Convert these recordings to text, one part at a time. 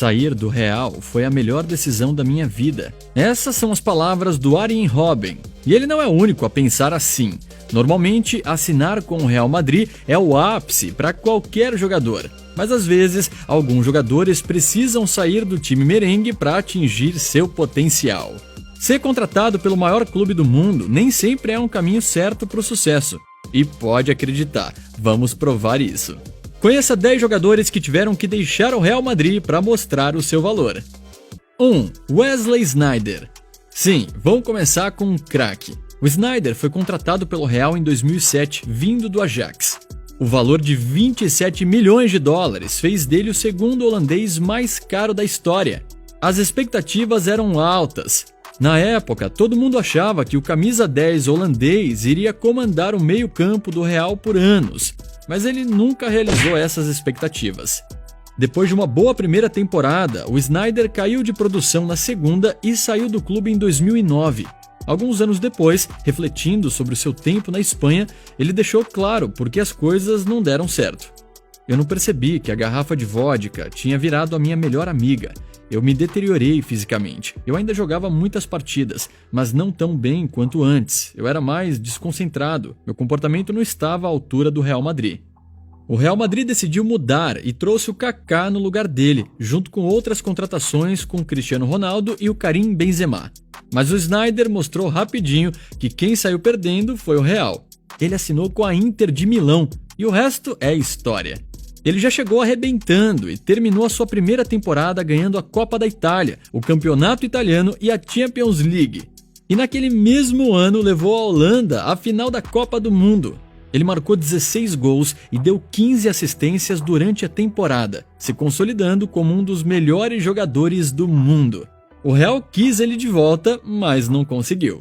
Sair do Real foi a melhor decisão da minha vida. Essas são as palavras do Arjen Robben. E ele não é o único a pensar assim. Normalmente, assinar com o Real Madrid é o ápice para qualquer jogador. Mas às vezes, alguns jogadores precisam sair do time merengue para atingir seu potencial. Ser contratado pelo maior clube do mundo nem sempre é um caminho certo para o sucesso. E pode acreditar, vamos provar isso. Conheça 10 jogadores que tiveram que deixar o Real Madrid para mostrar o seu valor. 1. Wesley Sneijder. Sim, vamos começar com um craque. O Sneijder foi contratado pelo Real em 2007, vindo do Ajax. O valor de 27 milhões de dólares fez dele o segundo holandês mais caro da história. As expectativas eram altas. Na época, todo mundo achava que o camisa 10 holandês iria comandar o meio-campo do Real por anos. Mas ele nunca realizou essas expectativas. Depois de uma boa primeira temporada, o Sneijder caiu de produção na segunda e saiu do clube em 2009. Alguns anos depois, refletindo sobre o seu tempo na Espanha, ele deixou claro por que as coisas não deram certo. Eu não percebi que a garrafa de vodka tinha virado a minha melhor amiga. Eu me deteriorei fisicamente. Eu ainda jogava muitas partidas, mas não tão bem quanto antes. Eu era mais desconcentrado. Meu comportamento não estava à altura do Real Madrid. O Real Madrid decidiu mudar e trouxe o Kaká no lugar dele, junto com outras contratações com o Cristiano Ronaldo e o Karim Benzema. Mas o Sneijder mostrou rapidinho que quem saiu perdendo foi o Real. Ele assinou com a Inter de Milão e o resto é história. Ele já chegou arrebentando e terminou a sua primeira temporada ganhando a Copa da Itália, o Campeonato Italiano e a Champions League. E naquele mesmo ano levou a Holanda à final da Copa do Mundo. Ele marcou 16 gols e deu 15 assistências durante a temporada, se consolidando como um dos melhores jogadores do mundo. O Real quis ele de volta, mas não conseguiu.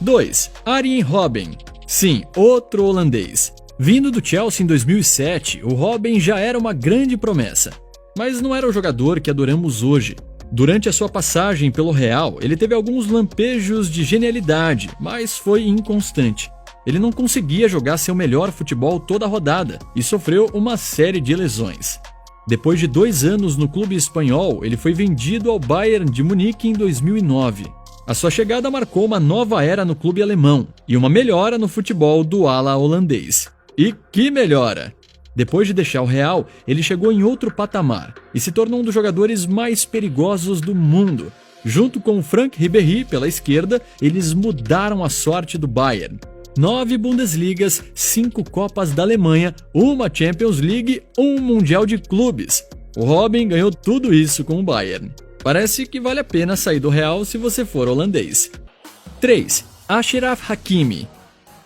2. Arjen Robben. Sim, outro holandês. Vindo do Chelsea em 2007, o Robben já era uma grande promessa. Mas não era o jogador que adoramos hoje. Durante a sua passagem pelo Real, ele teve alguns lampejos de genialidade, mas foi inconstante. Ele não conseguia jogar seu melhor futebol toda a rodada e sofreu uma série de lesões. Depois de 2 anos no clube espanhol, ele foi vendido ao Bayern de Munique em 2009. A sua chegada marcou uma nova era no clube alemão e uma melhora no futebol do ala holandês. E que melhora! Depois de deixar o Real, ele chegou em outro patamar e se tornou um dos jogadores mais perigosos do mundo. Junto com o Franck Ribéry pela esquerda, eles mudaram a sorte do Bayern. 9 Bundesligas, 5 Copas da Alemanha, uma Champions League, um Mundial de Clubes. O Robben ganhou tudo isso com o Bayern. Parece que vale a pena sair do Real se você for holandês. 3. Achraf Hakimi.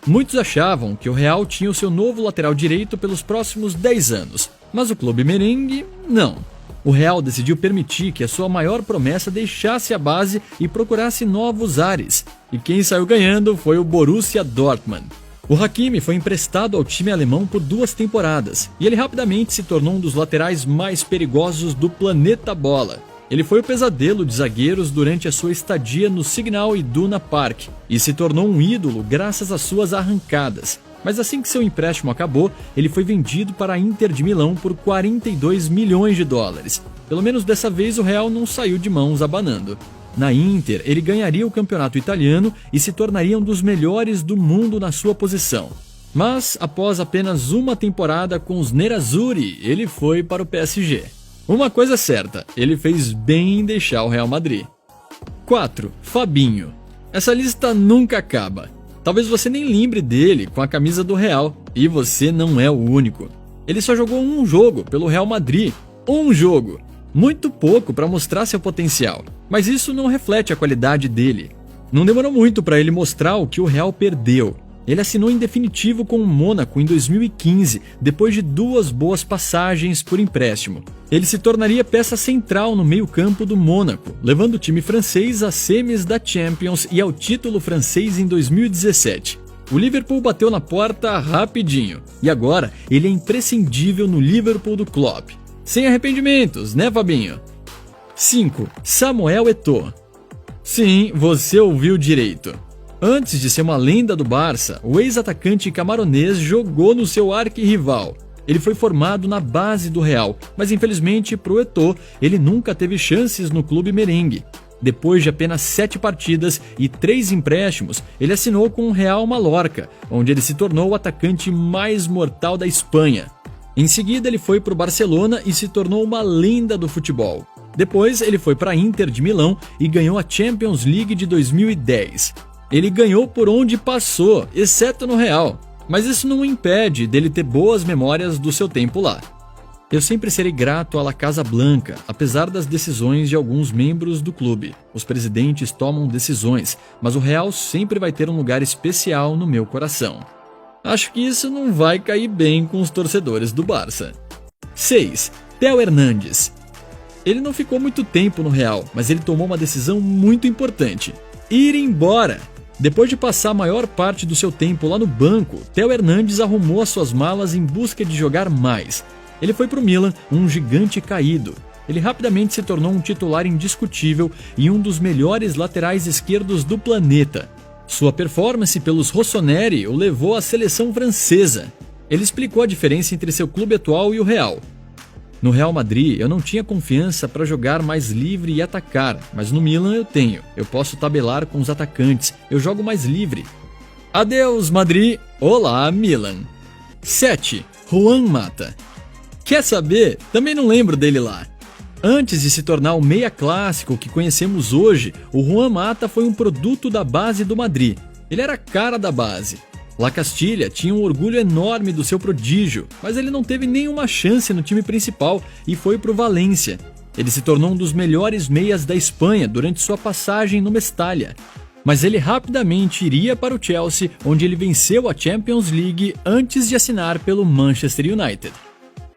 Muitos achavam que o Real tinha o seu novo lateral direito pelos próximos 10 anos, mas o clube merengue, não. O Real decidiu permitir que a sua maior promessa deixasse a base e procurasse novos ares. E quem saiu ganhando foi o Borussia Dortmund. O Hakimi foi emprestado ao time alemão por 2 temporadas, e ele rapidamente se tornou um dos laterais mais perigosos do planeta bola. Ele foi o pesadelo de zagueiros durante a sua estadia no Signal Iduna Park e se tornou um ídolo graças às suas arrancadas. Mas assim que seu empréstimo acabou, ele foi vendido para a Inter de Milão por 42 milhões de dólares. Pelo menos dessa vez o Real não saiu de mãos abanando. Na Inter, ele ganharia o campeonato italiano e se tornaria um dos melhores do mundo na sua posição. Mas, após apenas uma temporada com os Nerazzurri, ele foi para o PSG. Uma coisa é certa, ele fez bem em deixar o Real Madrid. 4. Fabinho. Essa lista nunca acaba. Talvez você nem lembre dele com a camisa do Real, e você não é o único. Ele só jogou um jogo pelo Real Madrid. Um jogo! Muito pouco para mostrar seu potencial, mas isso não reflete a qualidade dele. Não demorou muito para ele mostrar o que o Real perdeu. Ele assinou em definitivo com o Mônaco em 2015, depois de 2 boas passagens por empréstimo. Ele se tornaria peça central no meio-campo do Mônaco, levando o time francês às semis da Champions e ao título francês em 2017. O Liverpool bateu na porta rapidinho, e agora ele é imprescindível no Liverpool do Klopp. Sem arrependimentos, né, Fabinho? 5. Samuel Eto'o. Sim, você ouviu direito. Antes de ser uma lenda do Barça, o ex-atacante camaronês jogou no seu arquirrival. Ele foi formado na base do Real, mas infelizmente pro Eto'o, ele nunca teve chances no clube merengue. Depois de apenas 7 partidas e 3 empréstimos, ele assinou com o Real Mallorca, onde ele se tornou o atacante mais mortal da Espanha. Em seguida, ele foi para o Barcelona e se tornou uma lenda do futebol. Depois, ele foi para a Inter de Milão e ganhou a Champions League de 2010. Ele ganhou por onde passou, exceto no Real, mas isso não impede dele ter boas memórias do seu tempo lá. Eu sempre serei grato à La Casa Blanca, apesar das decisões de alguns membros do clube. Os presidentes tomam decisões, mas o Real sempre vai ter um lugar especial no meu coração. Acho que isso não vai cair bem com os torcedores do Barça. 6. Théo Hernandes. Ele não ficou muito tempo no Real, mas ele tomou uma decisão muito importante: ir embora. Depois de passar a maior parte do seu tempo lá no banco, Théo Hernandes arrumou as suas malas em busca de jogar mais. Ele foi para o Milan, um gigante caído. Ele rapidamente se tornou um titular indiscutível e um dos melhores laterais esquerdos do planeta. Sua performance pelos rossoneri o levou à seleção francesa. Ele explicou a diferença entre seu clube atual e o Real. No Real Madrid, eu não tinha confiança para jogar mais livre e atacar, mas no Milan eu tenho. Eu posso tabelar com os atacantes, eu jogo mais livre. Adeus, Madrid. Olá, Milan. 7. Juan Mata. Quer saber? Também não lembro dele lá. Antes de se tornar o meia clássico que conhecemos hoje, o Juan Mata foi um produto da base do Madrid. Ele era a cara da base. La Castilla tinha um orgulho enorme do seu prodígio, mas ele não teve nenhuma chance no time principal e foi para o Valência. Ele se tornou um dos melhores meias da Espanha durante sua passagem no Mestalla. Mas ele rapidamente iria para o Chelsea, onde ele venceu a Champions League antes de assinar pelo Manchester United.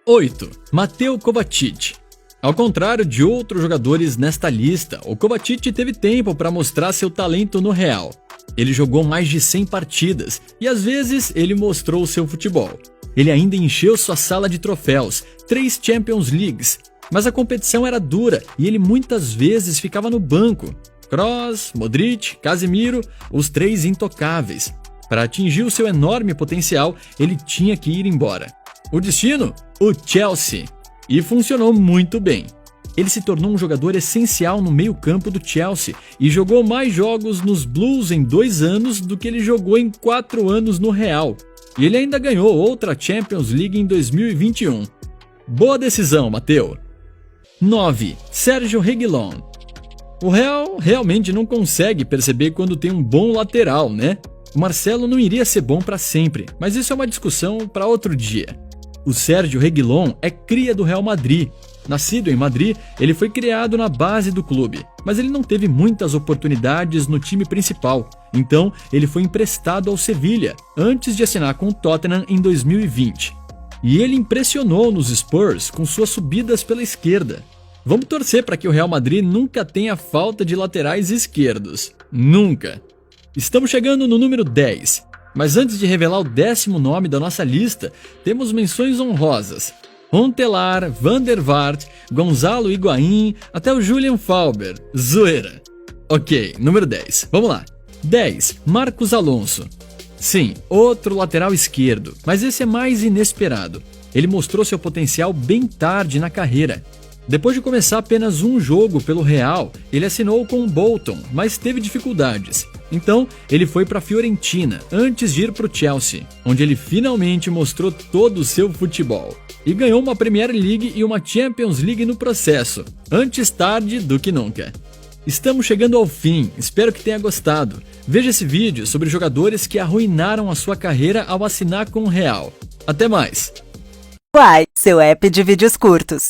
8. Mateo Kovacic. Ao contrário de outros jogadores nesta lista, o Kovacic teve tempo para mostrar seu talento no Real. Ele jogou mais de 100 partidas e às vezes ele mostrou seu futebol. Ele ainda encheu sua sala de troféus, 3 Champions Leagues, mas a competição era dura e ele muitas vezes ficava no banco. Kroos, Modric, Casemiro, os 3 intocáveis. Para atingir o seu enorme potencial, ele tinha que ir embora. O destino? O Chelsea. E funcionou muito bem. Ele se tornou um jogador essencial no meio-campo do Chelsea e jogou mais jogos nos Blues em 2 anos do que ele jogou em 4 anos no Real. E ele ainda ganhou outra Champions League em 2021. Boa decisão, Mateu. 9. Sérgio Reguilón. O Real realmente não consegue perceber quando tem um bom lateral, né? O Marcelo não iria ser bom para sempre, mas isso é uma discussão para outro dia. O Sérgio Reguilón é cria do Real Madrid. Nascido em Madrid, ele foi criado na base do clube, mas ele não teve muitas oportunidades no time principal. Então, ele foi emprestado ao Sevilha, antes de assinar com o Tottenham em 2020. E ele impressionou nos Spurs com suas subidas pela esquerda. Vamos torcer para que o Real Madrid nunca tenha falta de laterais esquerdos. Nunca! Estamos chegando no número 10. Mas antes de revelar o 10º nome da nossa lista, temos menções honrosas. Huntelaar, Van der Vaart, Gonzalo Higuaín, até o Julian Fauber. Zoeira. Ok, número 10. Vamos lá. 10. Marcos Alonso. Sim, outro lateral esquerdo, mas esse é mais inesperado. Ele mostrou seu potencial bem tarde na carreira. Depois de começar apenas um jogo pelo Real, ele assinou com o Bolton, mas teve dificuldades. Então, ele foi para a Fiorentina, antes de ir para o Chelsea, onde ele finalmente mostrou todo o seu futebol. E ganhou uma Premier League e uma Champions League no processo, antes tarde do que nunca. Estamos chegando ao fim, espero que tenha gostado. Veja esse vídeo sobre jogadores que arruinaram a sua carreira ao assinar com o Real. Até mais! Uai, seu app de vídeos curtos.